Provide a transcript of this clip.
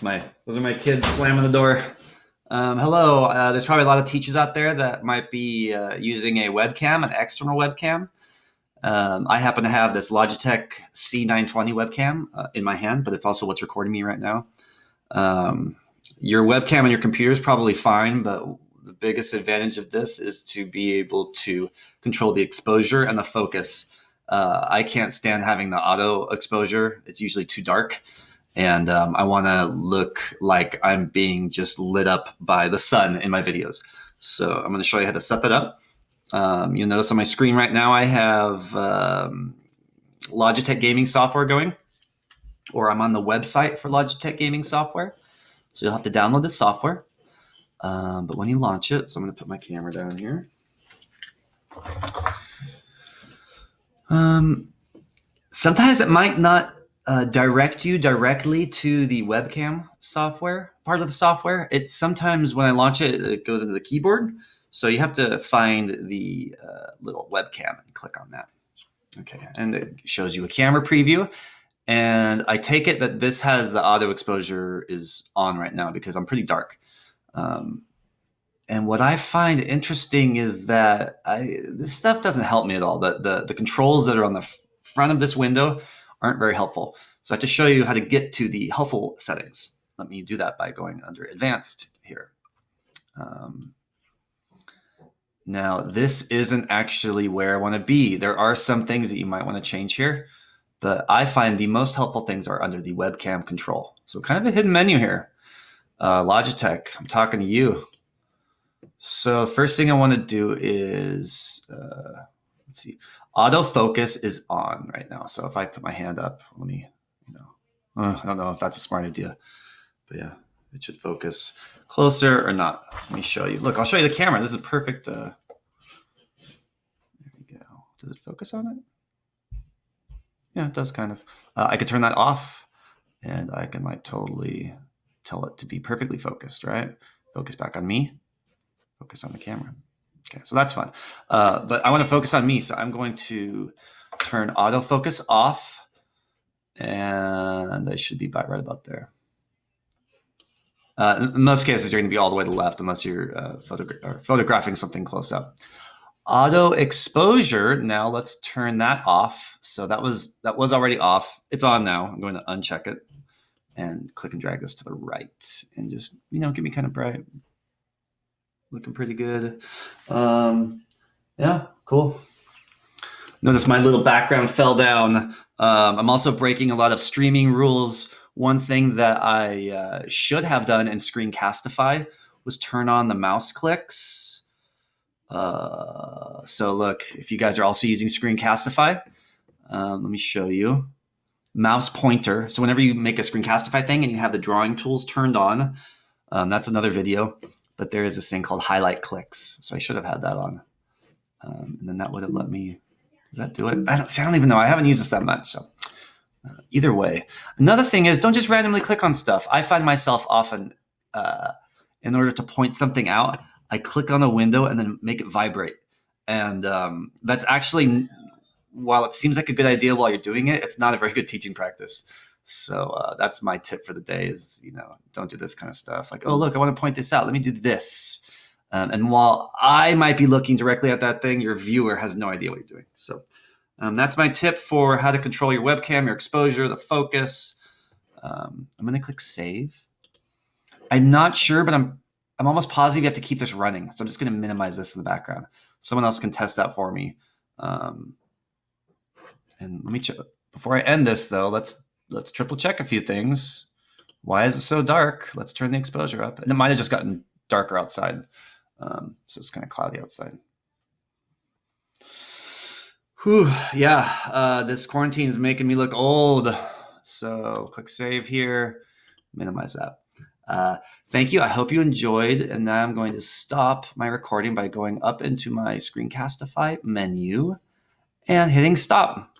Those are my kids slamming the door. Hello. There's probably a lot of teachers out there that might be using a webcam, an external webcam. I happen to have this Logitech C920 webcam in my hand, but it's also what's recording me right now. Your webcam on your computer is probably fine, but the biggest advantage of this is to be able to control the exposure and the focus. I can't stand having the auto exposure. It's usually too dark. And I want to look like I'm being just lit up by the sun in my videos. So I'm going to show you how to set that up. You'll notice on my screen right now I have Logitech gaming software going, or I'm on the website for Logitech gaming software. So you'll have to download the software. But when you launch it, so I'm going to put my camera down here. Sometimes it might not direct you directly to the webcam software part of the software. It's sometimes when I launch it, it goes into the keyboard. So you have to find the little webcam and click on that. Okay, and it shows you a camera preview. And I take it that this has the auto exposure is on right now because I'm pretty dark. And what I find interesting is that this stuff doesn't help me at all. The controls that are on the front of this window aren't very helpful. So I have to show you how to get to the helpful settings. Let me do that by going under advanced here. Now, this isn't actually where I want to be. There are some things that you might want to change here, but I find the most helpful things are under the webcam control. So kind of a hidden menu here. Logitech, I'm talking to you. So the first thing I want to do is, let's see, autofocus is on right now. So if I put my hand up, let me, I don't know if that's a smart idea, but yeah, it should focus closer or not. Let me show you. Look, I'll show you the camera. This is perfect. There we go. Does it focus on it? Yeah, it does kind of. I could turn that off and I can like totally tell it to be perfectly focused, right? Focus back on me. Focus on the camera. Okay, so that's fun. But I want to focus on me, so I'm going to turn autofocus off, and I should be right about there. In most cases, you're going to be all the way to the left unless you're photographing something close up. Auto exposure, now let's turn that off. So that was already off. It's on now. I'm going to uncheck it and click and drag this to the right and just, get me kind of bright. Looking pretty good. Yeah, cool. Notice my little background fell down. I'm also breaking a lot of streaming rules. One thing that I should have done in Screencastify was turn on the mouse clicks. So look, if you guys are also using Screencastify, let me show you. Mouse pointer. So whenever you make a Screencastify thing and you have the drawing tools turned on, that's another video. But there is this thing called highlight clicks. So I should have had that on. And then that would have let me, does that do it? I don't even know. I haven't used this that much. So either way. Another thing is don't just randomly click on stuff. I find myself often, in order to point something out, I click on a window and then make it vibrate. And that's actually, while it seems like a good idea while you're doing it, it's not a very good teaching practice. So that's my tip for the day is, don't do this kind of stuff. Like, oh, look, I want to point this out. Let me do this. And while I might be looking directly at that thing, your viewer has no idea what you're doing. So that's my tip for how to control your webcam, your exposure, the focus. I'm going to click save. I'm not sure, but I'm almost positive you have to keep this running. So I'm just going to minimize this in the background. Someone else can test that for me. And let me check. Before I end this, though, let's triple check a few things. Why is it so dark? Let's turn the exposure up. And it might have just gotten darker outside. So it's kind of cloudy outside. Whew, yeah, this quarantine is making me look old. So click save here, minimize that. Thank you. I hope you enjoyed. And now I'm going to stop my recording by going up into my Screencastify menu and hitting stop.